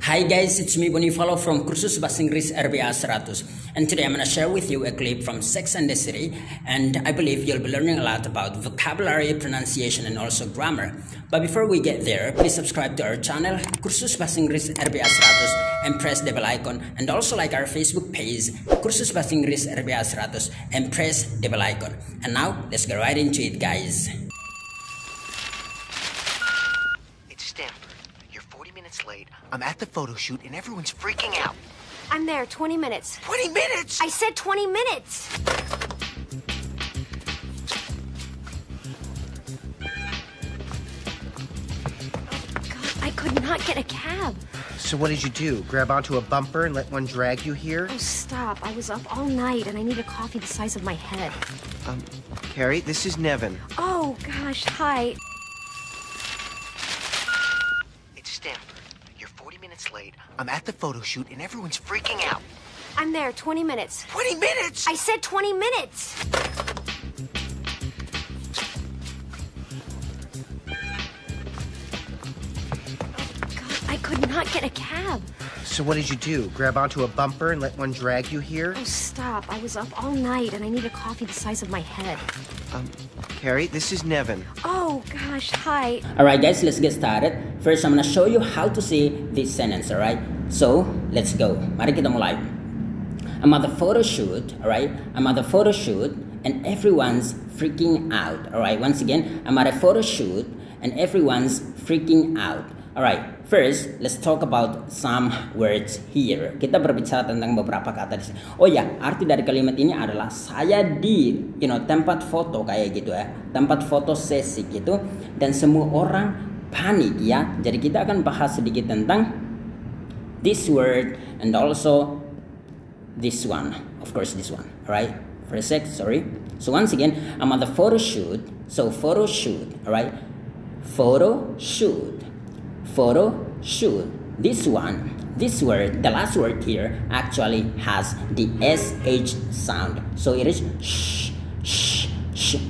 Hi guys, it's me Bonifalo from Kursus Bahasa Inggris RBA 100, and today I'm gonna share with you a clip from Sex and the City, and I believe you'll be learning a lot about vocabulary, pronunciation, and also grammar. But before we get there, please subscribe to our channel Kursus Bahasa Inggris RBA 100 and press the bell icon, and also like our Facebook page Kursus Bahasa Inggris RBA 100 and press the bell icon. And now let's get right into it, guys. You're 40 minutes late. I'm at the photo shoot and everyone's freaking out. I'm there, 20 minutes. 20 minutes? I said 20 minutes. God, I could not get a cab. So what did you do? Grab onto a bumper and let one drag you here? Oh, stop. I was up all night and I need a coffee the size of my head. Carrie, this is Nevin. Oh, gosh, hi. It's Stanford. You're 40 minutes late. I'm at the photo shoot and everyone's freaking out. I'm there, 20 minutes. 20 minutes? I said 20 minutes. God, I could not get a cab. So what did you do? Grab onto a bumper and let one drag you here? Oh, stop. I was up all night and I need a coffee the size of my head. Carrie, this is Nevin. Oh, gosh, hi. Alright guys, let's get started. First, I'm gonna show you how to say this sentence, alright? So, let's go. Mari kita mulai. I'm at the photo shoot, alright? I'm at the photo shoot and everyone's freaking out, alright? Once again, I'm at a photo shoot and everyone's freaking out. Alright, first, let's talk about some words here. Kita berbicara tentang beberapa kata di sini. Oh ya, arti dari kalimat ini adalah saya di, tempat foto kayak gitu ya, tempat foto sesi gitu, dan semua orang panik ya. Jadi kita akan bahas sedikit tentang this word and also this one, of course this one. Alright, for a sec, sorry. So once again, I'm at the photo shoot. So photo shoot, alright, photo shoot. Photo shoot. This one, this word, the last word here actually has the SH sound. So it is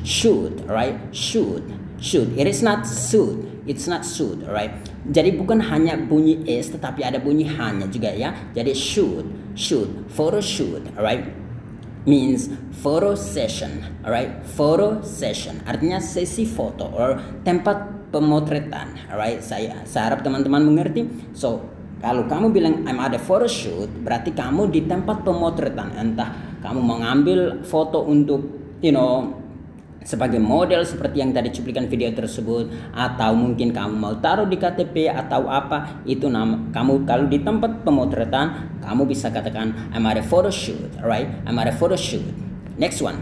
shoot, right? Shoot. It is not suit. It's not suit, right? Jadi bukan hanya bunyi S tetapi ada bunyi hanya juga ya. Jadi shoot. Photo shoot, alright? Means photo session, alright? Photo session artinya sesi foto or tempat pemotretan, alright? Saya harap teman-teman mengerti. So kalau kamu bilang I'm at a photo shoot, berarti kamu di tempat pemotretan. Entah kamu mengambil foto untuk sebagai model seperti yang tadi cuplikan video tersebut, atau mungkin kamu mau taruh di KTP atau apa, itu kamu kalau di tempat pemotretan kamu bisa katakan I'm at a photo shoot, alright? I'm at a photo shoot. Next one,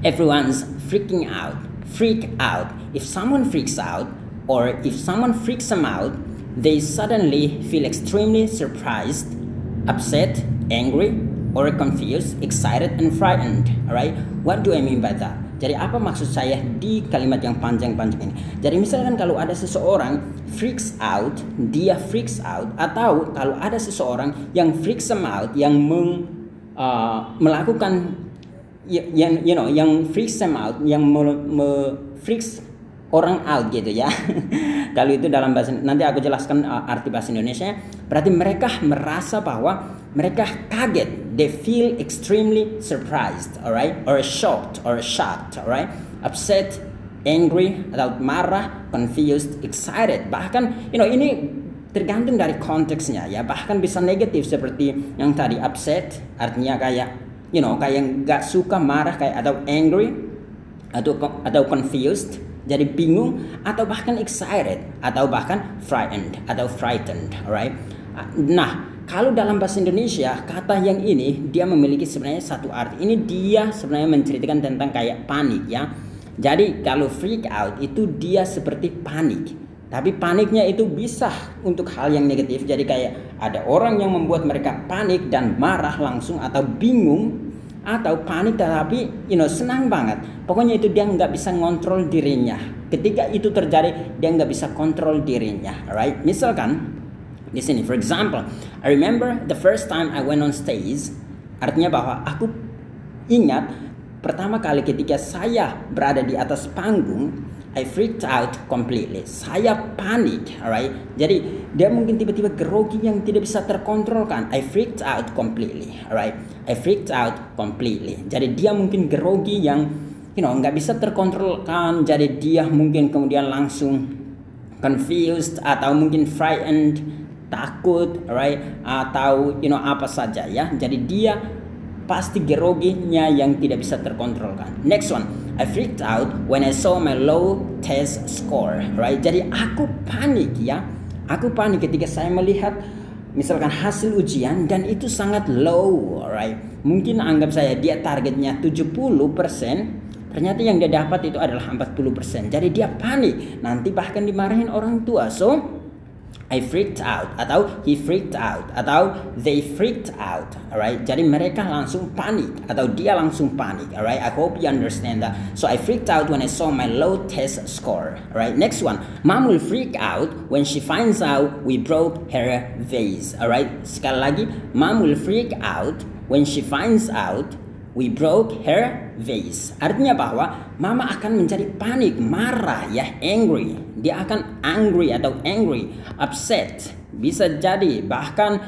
everyone's freaking out. Freak out. If someone freaks out or if someone freaks them out, they suddenly feel extremely surprised, upset, angry, or confused, excited, and frightened. Alright? What do I mean by that? Jadi apa maksud saya di kalimat yang panjang-panjang ini? Jadi misalkan kalau ada seseorang freaks out, dia freaks out, atau kalau ada seseorang yang freaks them out, yang melakukan yang freaks them out, yang freaks orang out gitu ya. Kalau itu dalam bahasa, nanti aku jelaskan arti bahasa Indonesia. Berarti mereka merasa bahwa mereka kaget. They feel extremely surprised, alright, or shocked, alright, upset, angry, atau marah, confused, excited. Bahkan ini tergantung dari konteksnya ya. Bahkan bisa negatif seperti yang tadi, upset artinya kayak kayak nggak suka, marah kayak, atau angry atau confused jadi bingung, atau bahkan excited, atau bahkan frightened, alright? Nah, kalau dalam bahasa Indonesia kata yang ini dia memiliki sebenarnya satu arti. Ini dia sebenarnya menceritakan tentang kayak panik ya. Jadi kalau freak out itu dia seperti panik. Tapi paniknya itu bisa untuk hal yang negatif. Jadi kayak ada orang yang membuat mereka panik dan marah langsung, atau bingung, atau panik tetapi senang banget. Pokoknya itu dia nggak bisa ngontrol dirinya. Ketika itu terjadi dia nggak bisa kontrol dirinya, alright? Misalkan di sini, for example, I remember the first time I went on stage. Artinya bahwa aku ingat pertama kali ketika saya berada di atas panggung, I freaked out completely. Saya panik, alright. Jadi dia mungkin tiba-tiba grogi yang tidak bisa terkontrolkan. I freaked out completely, alright. I freaked out completely. Jadi dia mungkin grogi yang nggak bisa terkontrolkan. Jadi dia mungkin kemudian langsung confused atau mungkin frightened, takut, alright, atau apa saja ya. Jadi dia pasti groginya yang tidak bisa terkontrolkan. Next one, I freaked out when I saw my low test score, right? Jadi aku panik ya. Aku panik ketika saya melihat misalkan hasil ujian dan itu sangat low, alright. Mungkin anggap saya dia targetnya 70%, ternyata yang dia dapat itu adalah 40%. Jadi dia panik, nanti bahkan dimarahin orang tua. So I freaked out, atau he freaked out, atau they freaked out, alright. Jadi mereka langsung panik, atau dia langsung panik, alright. I hope you understand that. So I freaked out when I saw my low test score, alright. Next one, Mom will freak out when she finds out we broke her vase, alright. Sekali lagi, Mom will freak out when she finds out we broke her vase. Artinya bahwa mama akan menjadi panik, marah ya, angry. Dia akan angry atau angry, upset. Bisa jadi bahkan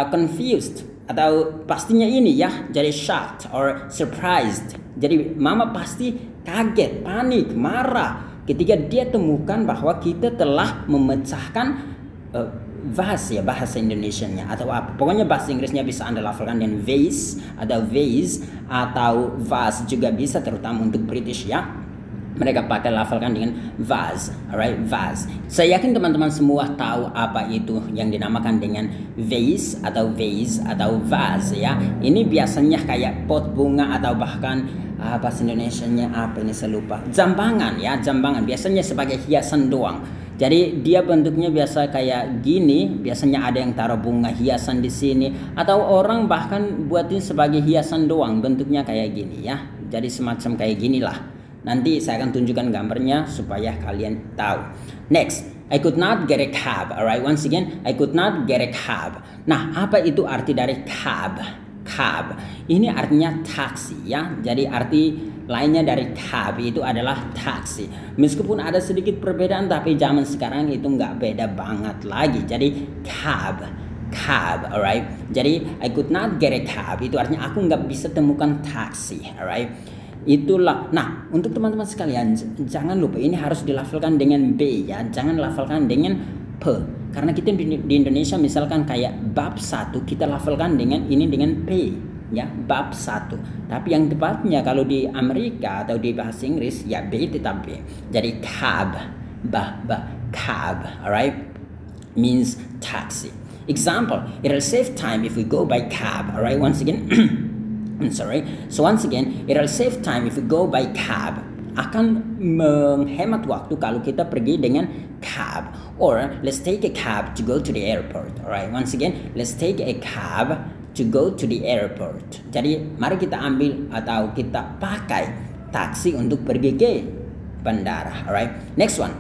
confused atau pastinya ini ya, jadi shocked or surprised. Jadi mama pasti kaget, panik, marah ketika dia temukan bahwa kita telah memecahkan vase ya, bahasa Indonesianya atau apa. Pokoknya bahasa Inggrisnya bisa Anda lafalkan dengan vase atau vase juga bisa, terutama untuk British ya. Mereka pakai lafalkan dengan vase, alright, vase. Saya yakin teman-teman semua tahu apa itu yang dinamakan dengan vase atau vase ya. Ini biasanya kayak pot bunga atau bahkan bahasa Indonesianya apa ini saya lupa. Jambangan ya, jambangan biasanya sebagai hiasan doang. Jadi dia bentuknya biasa kayak gini, biasanya ada yang taruh bunga hiasan di sini atau orang bahkan buatin sebagai hiasan doang, bentuknya kayak gini ya. Jadi semacam kayak ginilah. Nanti saya akan tunjukkan gambarnya supaya kalian tahu. Next, I could not get a cab. Alright, once again, I could not get a cab. Nah, apa itu arti dari cab? Cab. Ini artinya taksi ya. Jadi arti lainnya dari cab itu adalah taksi. Meskipun ada sedikit perbedaan, tapi zaman sekarang itu nggak beda banget lagi. Jadi cab, alright. Jadi I could not get a cab itu artinya aku nggak bisa temukan taksi, alright. Itulah. Nah, untuk teman-teman sekalian, jangan lupa ini harus dilafalkan dengan B ya, jangan lafalkan dengan P. Karena kita di Indonesia misalkan kayak bab 1 kita lafalkan dengan ini dengan P ya, bab 1. Tapi yang tepatnya kalau di Amerika atau di bahasa Inggris ya B tetap B. Jadi cab, cab, alright, means taxi. Example, it'll save time if we go by cab, alright. Once again, I'm sorry. So once again, it'll save time if we go by cab. Akan menghemat waktu kalau kita pergi dengan cab. Or let's take a cab to go to the airport. Alright. Once again, let's take a cab to go to the airport. Jadi mari kita ambil atau kita pakai taksi untuk pergi ke bandara. Alright. Next one.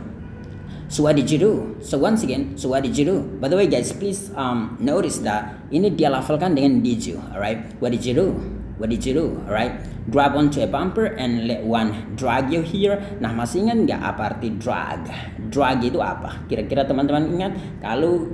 So what did you do? So once again, so what did you do? By the way guys, please notice that ini dia lafalkan dengan did you. Alright. What did you do? What did you do? Alright. Grab onto a bumper and let one drag you here. Nah, masih ingat nggak apa arti drag? Drag itu apa? Kira-kira teman-teman ingat? Kalau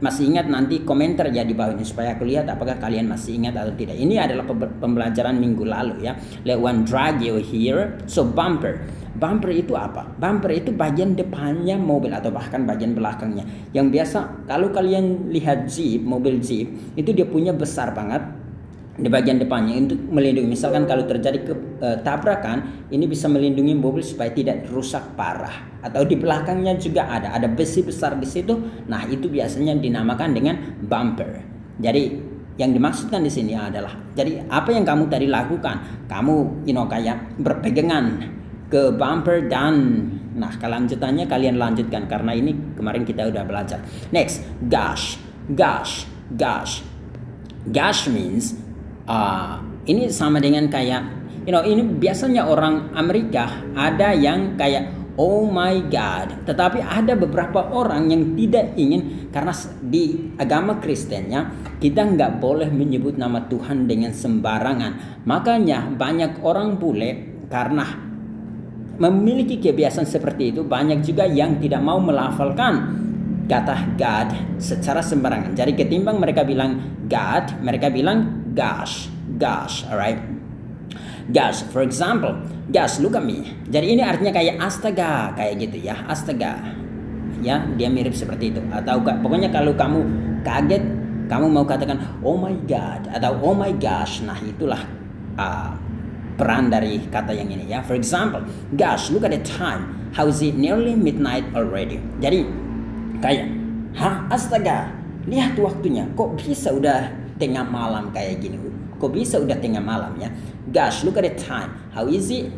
masih ingat, nanti komentar ya di bawah ini supaya aku lihat apakah kalian masih ingat atau tidak. Ini adalah pembelajaran minggu lalu ya. Let one drag you here. So bumper. Bumper itu apa? Bumper itu bagian depannya mobil atau bahkan bagian belakangnya. Yang biasa kalau kalian lihat Jeep, mobil Jeep itu dia punya besar banget di bagian depannya untuk melindungi. Misalkan kalau terjadi tabrakan, ini bisa melindungi mobil supaya tidak rusak parah. Atau di belakangnya juga ada besi besar di situ. Nah, itu biasanya dinamakan dengan bumper. Jadi yang dimaksudkan di sini adalah, jadi apa yang kamu tadi lakukan? Kamu kayak berpegangan ke bumper dan kelanjutannya kalian lanjutkan karena ini kemarin kita udah belajar. Next, gosh. Gosh means ini sama dengan kayak ini biasanya orang Amerika ada yang kayak oh my god, tetapi ada beberapa orang yang tidak ingin, karena di agama Kristennya kita nggak boleh menyebut nama Tuhan dengan sembarangan. Makanya banyak orang bule karena memiliki kebiasaan seperti itu, banyak juga yang tidak mau melafalkan kata God secara sembarangan. Jadi ketimbang mereka bilang God, mereka bilang gosh, alright? Gosh, for example, gosh, look at me. Jadi ini artinya kayak astaga, kayak gitu ya, astaga. Ya, dia mirip seperti itu. Atau pokoknya kalau kamu kaget, kamu mau katakan oh my God atau oh my gosh. Nah, itulah peran dari kata yang ini ya. For example, gosh, look at the time. How is it nearly midnight already? Jadi kayak, astaga, lihat waktunya. Kok bisa udah tengah malam kayak gini? Kok bisa udah tengah malam ya? Gosh, look at the time. How is it?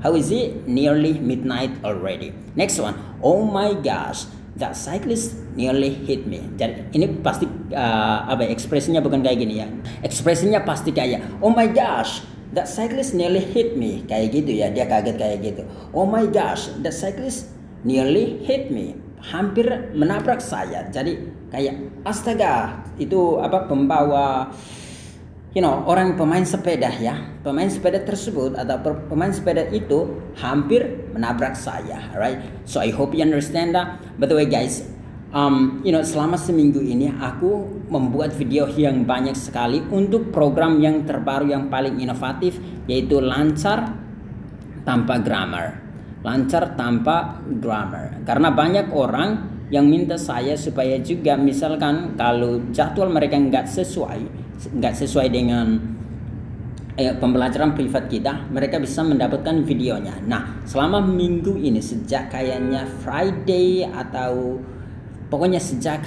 How is it nearly midnight already? Next one. Oh my gosh, that cyclist nearly hit me. Jadi ini pasti ekspresinya bukan kayak gini ya. Ekspresinya pasti kayak oh my gosh, that cyclist nearly hit me. Kayak gitu ya, dia kaget kayak gitu. Oh my gosh, that cyclist nearly hit me. Hampir menabrak saya. Jadi kayak astaga, itu pembawa orang pemain sepeda ya. Pemain sepeda tersebut atau pemain sepeda itu hampir menabrak saya, right? So I hope you understand that. By the way guys, selama seminggu ini aku membuat video yang banyak sekali untuk program yang terbaru yang paling inovatif, yaitu lancar tanpa grammar. Lancar tanpa grammar. Karena banyak orang yang minta saya supaya juga misalkan kalau jadwal mereka nggak sesuai dengan pembelajaran privat kita, mereka bisa mendapatkan videonya. Nah, selama minggu ini sejak kayaknya Friday atau pokoknya sejak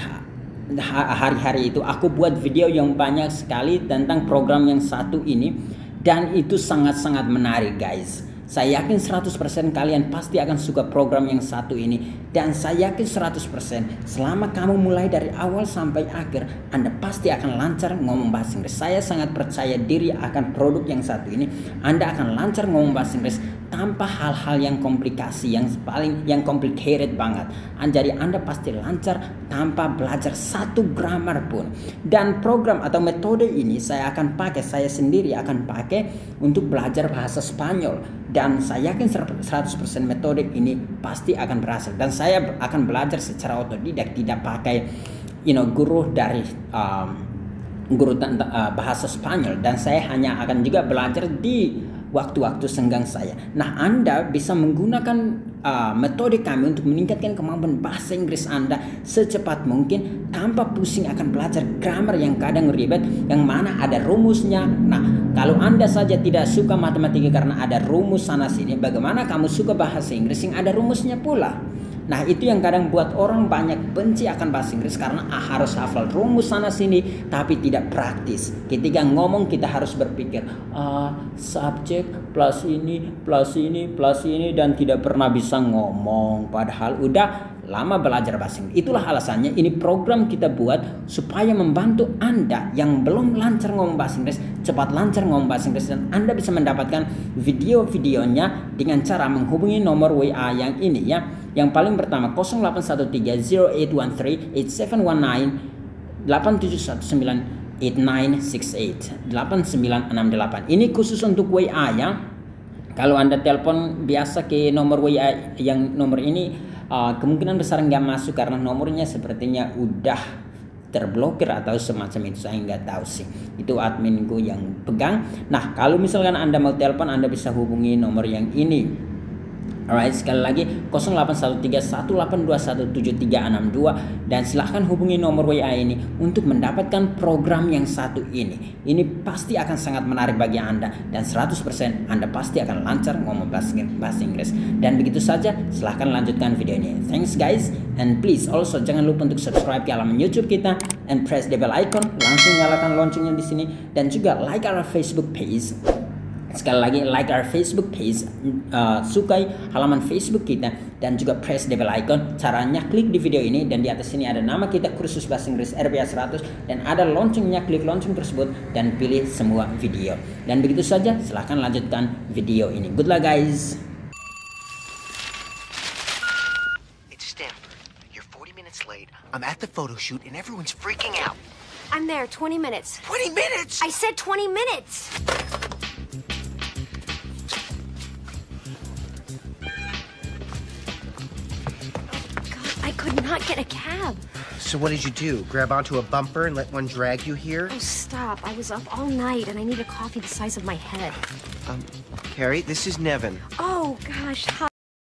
hari-hari itu aku buat video yang banyak sekali tentang program yang satu ini, dan itu sangat-sangat menarik guys. Saya yakin 100% kalian pasti akan suka program yang satu ini. Dan saya yakin 100% selama kamu mulai dari awal sampai akhir, Anda pasti akan lancar ngomong bahasa Inggris. Saya sangat percaya diri akan produk yang satu ini. Anda akan lancar ngomong bahasa Inggris tanpa hal-hal yang komplikasi, yang complicated banget. Jadi Anda pasti lancar tanpa belajar satu grammar pun. Dan program atau metode ini saya sendiri akan pakai untuk belajar bahasa Spanyol. Dan saya yakin 100% metode ini pasti akan berhasil. Dan saya akan belajar secara otodidak, tidak pakai guru dari guru bahasa Spanyol. Dan saya hanya akan juga belajar di waktu-waktu senggang saya. Nah, Anda bisa menggunakan metode kami untuk meningkatkan kemampuan bahasa Inggris Anda secepat mungkin tanpa pusing akan belajar grammar yang kadang ribet, yang mana ada rumusnya. Nah, kalau Anda saja tidak suka matematika karena ada rumus sana sini, bagaimana kamu suka bahasa Inggris yang ada rumusnya pula? Nah, itu yang kadang buat orang banyak benci akan bahasa Inggris karena harus hafal rumus sana sini tapi tidak praktis. Ketika ngomong kita harus berpikir subjek plus ini dan tidak pernah bisa ngomong padahal udah lama belajar bahasa Inggris. Itulah alasannya ini program kita buat supaya membantu Anda yang belum lancar ngomong bahasa Inggris cepat lancar ngomong bahasa Inggris, dan Anda bisa mendapatkan video-videonya dengan cara menghubungi nomor WA yang ini ya. Yang paling pertama 0813-0813-8719 8719-8968 8968. Ini khusus untuk WA ya. Kalau Anda telepon biasa ke nomor WA yang nomor ini kemungkinan besar nggak masuk karena nomornya sepertinya udah terblokir atau semacam itu, saya nggak tahu sih, itu adminku yang pegang. Nah, kalau misalkan Anda mau telepon, Anda bisa hubungi nomor yang ini. Alright, sekali lagi 0813-1821-7362 dan silahkan hubungi nomor WA ini untuk mendapatkan program yang satu ini. Ini pasti akan sangat menarik bagi Anda dan 100% Anda pasti akan lancar ngomong bahasa Inggris. Dan begitu saja, silahkan lanjutkan video ini. Thanks guys, and please also jangan lupa untuk subscribe ke halaman YouTube kita and press the bell icon, langsung nyalakan loncengnya di sini, dan juga like our Facebook page. Sekali lagi, like our Facebook page, sukai halaman Facebook kita, dan juga press the bell icon. Caranya klik di video ini dan di atas sini ada nama kita, kursus bahasa Inggris RPA 100, dan ada loncengnya, klik lonceng tersebut dan pilih semua video. Dan begitu saja, silahkan lanjutkan video ini. Good luck guys. It's Stanford. You're 40 minutes late. I'm at the photo shoot and everyone's freaking out. I'm there, 20 minutes. 20 minutes? I said 20 minutes! not get a cab. So what did you do? Grab onto a bumper and let one drag you here? Oh, stop. I was up all night and I need a coffee the size of my head. Carrie, this is Nevin. Oh, gosh. Hi.